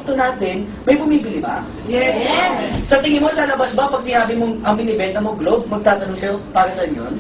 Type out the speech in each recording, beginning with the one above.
produkto natin, may bumibili ba? Yes. Sa tingin mo, sa labas ba, pag tinabi mo ang binibenta mo, Globe, magtatanong sa'yo, para saan yun?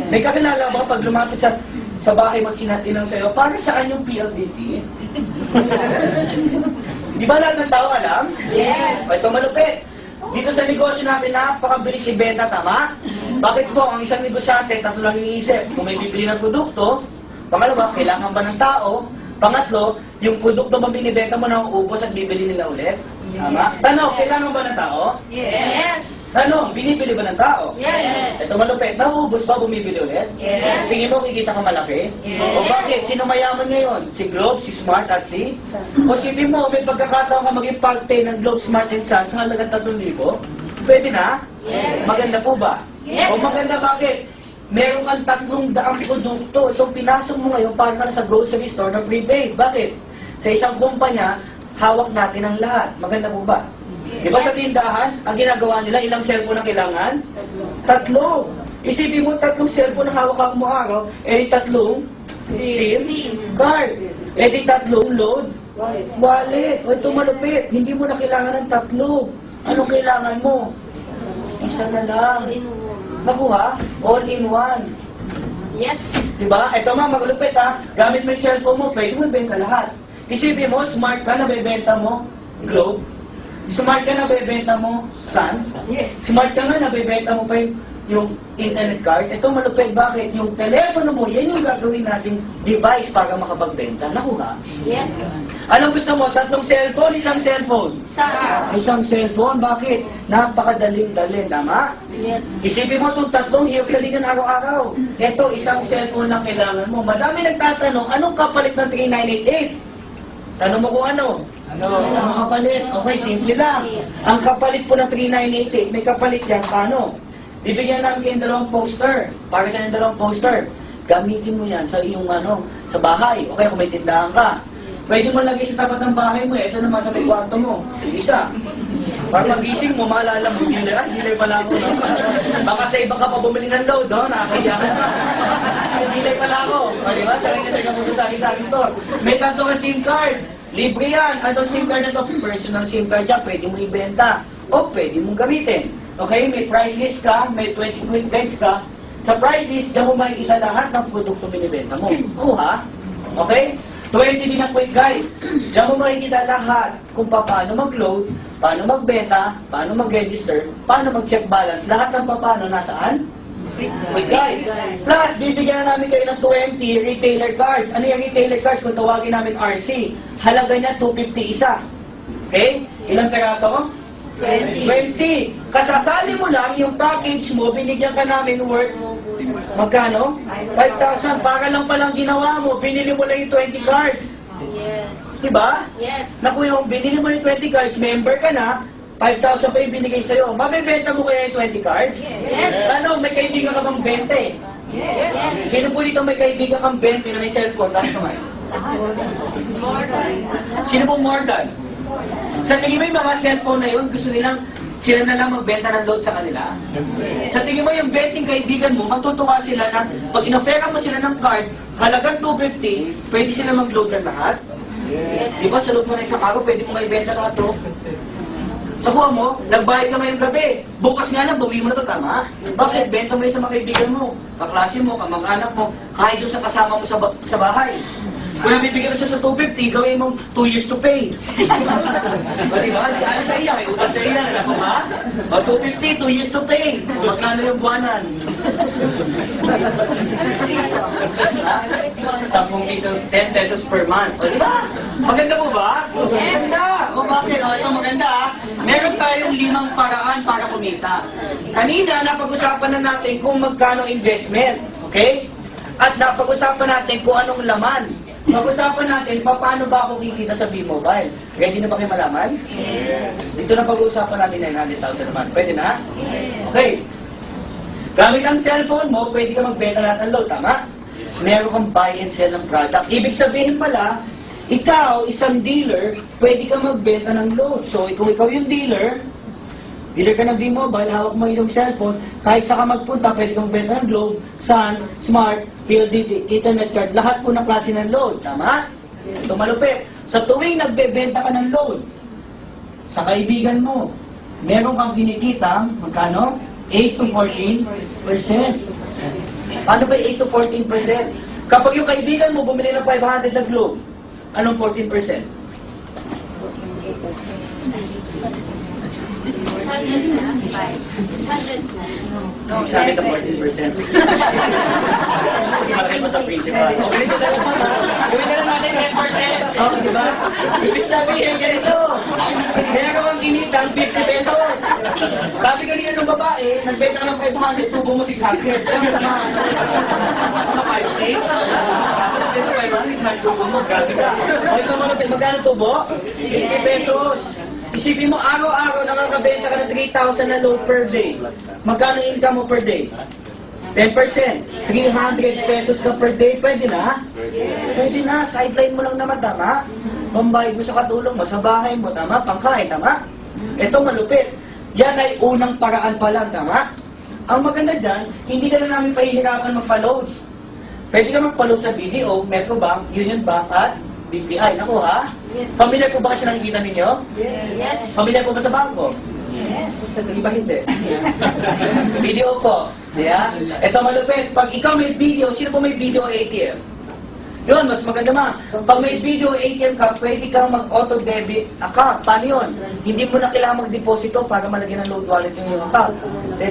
May kakilala ba, pag lumapit sa bahay mo, sinatinong sa'yo, para saan yung PLDT? Di ba lahat ng tao alam? Yes. O, ito malupit. Dito sa negosyo natin, napakabilis ibenta, tama? Bakit po, ang isang negosyante, tatlo lang iniisip, kung may bibili ng produkto, pangalawa, kailangan ba ng tao? Pangatlo, yung produkto ba binibenta mo na uubos at bibili nila ulit? Tama? Tanong, kailangan ba ng tao? Yes. Tanong, binibili ba ng tao? Yes. Ito malupit, nauubos ba bumibili ulit? Yes. Tingin mo, kikita ka malaki? Yes. O bakit? Sino mayaman ngayon? Si Globe, si Smart, at si? O sipin mo, may pagkakataon ka maging parte ng Globe, Smart, and Sons sa halagang 3,000? Pwede na? Yes. Maganda po ba? Yes. O maganda bakit? Meron kang 300 produkto. Itong pinasok mo ngayon, para ka na sa grocery store na prepaid. Bakit? Sa isang kumpanya, hawak natin ang lahat. Maganda po ba? Di ba sa tindahan, ang ginagawa nila, ilang cellphone ang kailangan? 3. Isipin mo, 3 cellphone na hawak mo araw, eh 3 SIM card. Eh 3 load wallet. O ito malupit, hindi mo na kailangan ng 3. Anong kailangan mo? Isa na lang. Nakuha? All in one. Yes. Diba? Ito nga, maglupit ha. Gamit mo yung cellphone mo, pwede mo ibenta lahat. Isipin mo, smart ka na bebenta mo, Globe. Smart ka na bebenta mo, Sun. Yes. Smart ka nga na bebenta mo pa yung internet card. Ito malupit, bakit? Yung telepono mo, yan yung gagawin nating device para makapagbenta. Nakuha? Yes. Anong gusto mo? 3 cellphone, 1 cellphone? Sa. 1 cellphone, bakit? Napakadaling-dalin, tama? Yes. Isipin mo itong 3, hirap galingan araw-araw. Ito, 1 cellphone lang kailangan mo. Madami nagtatanong, anong kapalit ng 3988? Tanong mo kung ano? Anong kapalit? Okay, simple lang. Ang kapalit po ng 3988, may kapalit yan, paano? Bibigyan namin kayo ng 2 poster. Para sa yung 2 poster, gamitin mo yan sa iyong sa bahay. Okay, kung may tindahan ka. Pwede mo lagay sa tapat ng bahay mo, ito naman sa may kwarto mo. Isa. Para magising mo, maalala mo, dealer pala ako, no? Baka sa iba ka pa bumili ng load, no? Nakakaya ka na. Dealer pala ako. O, diba? Sabi na sa ikaw sa sari store. May kanto ka SIM card. Libre yan. Anong SIM card na to? Personal SIM card yan. Pwede mo ibenta. O pwede mong gamitin. Okay? May price list ka. May 20 quick guides ka. Sa price list, diyan mo makikita lahat ng produkto binibenta mo. Ha? Okay? 20 din ang quick guides. Diyan mo makikita lahat kung paano mag-load, paano magbenta, paano mag-register, paano mag-check balance. Lahat ng paano nasaan? Quick guide. Plus, bibigyan na namin kayo ng 20 retailer cards. Ano yung retailer cards? Kung tawagin namin RC, halaga niya 250 isa. Okay? Ilang peraso? 20. Kasasali mo lang yung package mo, binigyan ka namin worth magkano? 5,000. Para lang palang ginawa mo, binili mo lang yung 20 cards. Yes. Diba? Yes. Naku, yung binili mo yung 20 cards, member ka na, 5,000 pa yung binigay sa'yo. Mabibenta mo kaya yung 20 cards? Yes. Ano, may kaibigan ka bang 20? Yes. Sino po dito may kaibigan kang 20 na may cellphone? Taas naman. More than. Sino po more than? Sa tingin mo yung mga cellphone na yun, gusto nilang sila na lang magbenta ng load sa kanila? Sa tingin mo yung 20 kaibigan mo, matutuwa sila na pag inofera mo sila ng card, halagang 250, pwede sila mag-load ng lahat? Yes. Di ba sa loob mo na isang araw, pwede mo maibenta lahat to? Sabuha mo, nagbayad ka ngayong gabi. Bukas nga lang, bawi mo na to, tama? Bakit? Benta mo yun sa mga kaibigan mo, kaklase mo, kamag-anak mo, kahit doon sa kasama mo sa bahay. Kung nabibigyan na siya sa 250, gawin mong 2 years to pay. O diba? Di ano sa iya, may utang sa iya, alam mo ba? O 250, 2 years to pay. O magkano yung buwanan? 10 piso, 10 pesos per month. O diba? Maganda po ba? Maganda! O bakit? O ito maganda ha. Meron tayong 5 paraan para kumita. Kanina, napag-usapan na natin kung magkano investment. Okay? At napag-usapan natin kung anong laman. Pag-usapan natin, paano ba ako kikita sa B-Mobile? Ready na ba kayo malaman? Yes. Dito na pag-uusapan natin 900,000 naman. Pwede na? Okay. Gamit ang cellphone mo, pwede ka magbenta lahat ng load, tama? Meron kang buy and sell ng product. Ibig sabihin pala, ikaw, isang dealer, pwede ka magbenta ng load. So, kung ikaw yung dealer ka ng B-Mobile, hawak mo yung cellphone, kahit saan ka magpunta, pwede kang magbenta ng Globe, Sun, Smart, PLDT, Internet card, lahat po ng klase ng load. Tama? Ito malupit. Sa tuwing nagbebenta ka ng load, sa kaibigan mo, meron kang kinikitang, magkano? 8 to 14%. Paano ba 8 to 14%? Kapag yung kaibigan mo bumili ng 500 na globe, anong 14%? 600 plus. 600 plus. Sa akin na 14%. Malaki pa sa principal. O, ganito na lang ha. Gawin na lang natin 10%. O, di ba? Ibig sabihin, ganito. Meron kang kinitang 50 pesos. Sabi kanina nung babae, nagbenta ka ng 500, tubo mo 600. Ano naman? Mga 5-6? Tapos nagbenta 500, 600, tubo mo. Grabe ka. O, ito mo magkano tubo? 50 pesos. Isipin mo, araw-araw nakakabenta ka ng 3,000 na load per day. Magkano income mo per day? 10%. 300 pesos ka per day. Pwede na? Pwede na. Sideline mo lang naman, tama? Pambayad mo sa katulong mo, sa bahay mo, tama? Pangkain, tama? Ito malupit. Yan ay unang paraan pa lang, tama? Ang maganda dyan, hindi ka na namin pahihirapan magpa-load. Pwede ka magpa-load sa BDO, Metrobank, Union Bank, at BPI. Naku ha? Yes. Familiar po ba kasi nakikita ninyo? Yes. Familiar po ba sa bangko? Yes. Sa iba hindi. Video po. Yeah? Ito malupit. Pag ikaw may video, sino po may video ATM? Yun, mas maganda ma. Pag may video ATM ka, pwede kang mag-auto debit account. Paano yun? Hindi mo na kailangan mag-deposito para malagyan ng load wallet yung iyong account.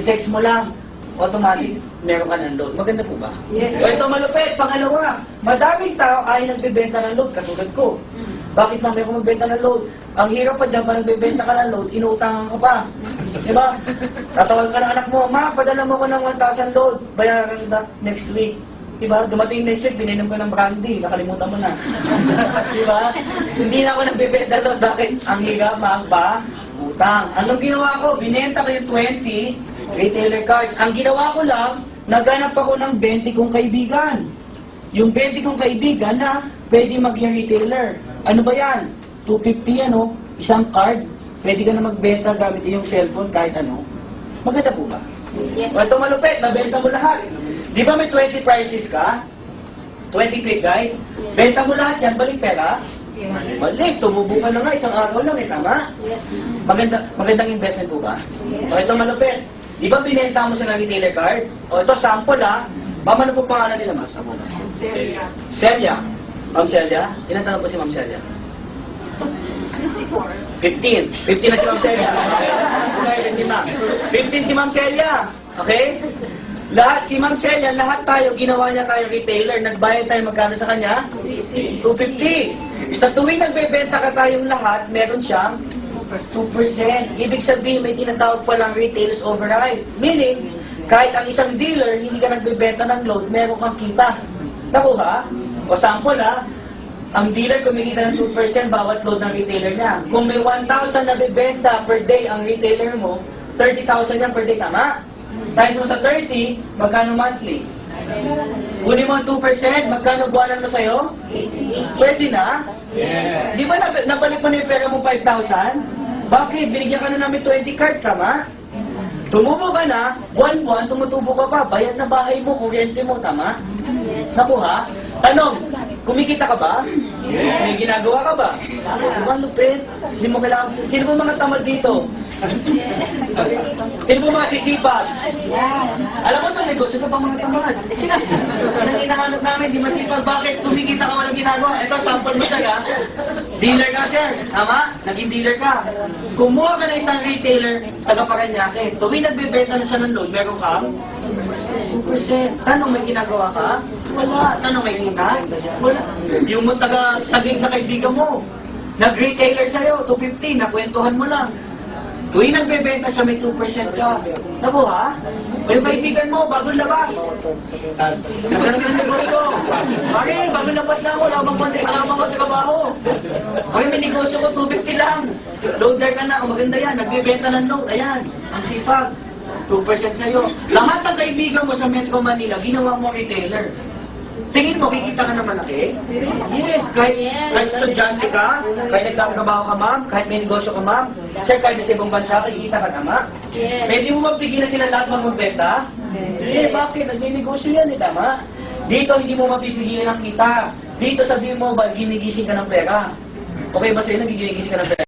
Text mo lang, automatic, meron ka ng load. Maganda po ba? Yes. O ito malupit. Pangalawa, madaming tao ay nagbebenta ng load, katulad ko. Bakit mamaya ko magbenta ng load? Ang hirap pa dyan, pa nagbebenta ka ng load, inuutangan ka pa. Diba? Tatawag ka ng anak mo, ma, padala mo ko ng 1,000 load, bayaran na next week. Diba? Dumating next week, bininom ko ng brandy, nakalimutan mo na. Diba? Hindi na ako nagbebenta ng load, bakit? Ang hirap, pa utang. Anong ginawa ko? Binenta ko yung 20 retailer cards. Ang ginawa ko lang, naghanap ako ng 20 kong kaibigan. Yung 20 kong kaibigan na pwede maging retailer. Ano ba yan? 250 ano? Isang card. Pwede ka na magbenta gamit yung cellphone kahit ano. Maganda po ba? Yes. O ito malupit, nabenta mo lahat. Di ba may 20 prices ka? 20 click guys? Benta mo lahat yan, balik pera? Yes. Balik, tumubo ka na nga, isang araw lang eh, tama? Yes. Magandang investment po ba? Yes. O ito malupit. Di ba binenta mo siya ng retailer card? O ito sample ha. Ma'am, ano po pangalan nila ma'am? Sa muna. Celia. Celia. Ma'am Celia? Ilan taon po si Ma'am Celia? 15. 15 na si Ma'am Celia. Okay, 15 na. 15 si Ma'am Celia. Okay? Lahat, si Ma'am Celia, lahat tayo, ginawa niya tayo retailer. Nagbayad tayo magkano sa kanya? 250. Sa tuwing nagbebenta ka tayong lahat, meron siyang 2%. Ibig sabihin, may tinatawag palang retailers override. Meaning, kahit ang isang dealer, hindi ka nagbebenta ng load, meron kang kita. Nakuha? O sample ha, ang dealer kumikita ng 2% bawat load ng retailer niya. Kung may 1,000 na bibenta per day ang retailer mo, 30,000 yan per day, tama? Times mo sa 30, magkano monthly? Kunin mo ang 2%, magkano buwanan mo sa'yo? Pwede na? Yes. Di ba nabalik mo na yung pera mo 5,000? Bakit? Binigyan ka na namin 20 cards, tama? Tumubo ka na, buwan-buwan, tumutubo ka pa, bayad na bahay mo, kuryente mo, tama? Yes. Nakuha? Tanong, kumikita ka ba? Yes. May ginagawa ka ba? Diba, lupit? Hindi mo kailangan... Sino po mga tamad dito? Sino po mga sisipag? Alam mo ito, negosyo ka pa mga tamad. Anong hinahanap namin, di masipag. Bakit? Kumikita ka, walang ginagawa. Ito, sample mo sa'yo. Dealer ka, sir. Tama? Naging dealer ka. Kumuha ka na isang retailer, taga-Paranaque. Tuwing nagbebenta na siya ng load, meron kang 2%. Tanong, may ginagawa ka? Wala. Tanong, may kita? Wala. Yung mo taga-sagig na kaibigan mo, nag-retailer sa'yo, 250, nakwentuhan mo lang. Tuwing nagbebenta siya, may 2% ka. Nakuha? O yung kaibigan mo, bagong labas. Nagkaroon ng negosyo. Pare, bagong labas na ako, wala bang konti trabaho. Pare, may negosyo ko, 250 lang. Loader ka na, o maganda yan, nagbebenta ng load, ayan, ang sipag. 2% sa'yo. Lahat ng kaibigan mo sa Metro Manila, ginawa mo retailer. Tingin mo, kikita ka na malaki? Yes. Kahit estudyante ka, kahit nagtatrabaho ka, ma'am, kahit may negosyo ka, ma'am, sir, kahit sa ibang bansa, kikita ka, tama? Yes. Pwede mo mapigilan sila lahat magbenta? Bakit? Nagme-negosyo yan, tama? Dito, hindi mo mapipigilan ang kita. Dito sa B-Mobile, ginigising ka ng pera. Okay ba sa'yo na gigising ka ng pera?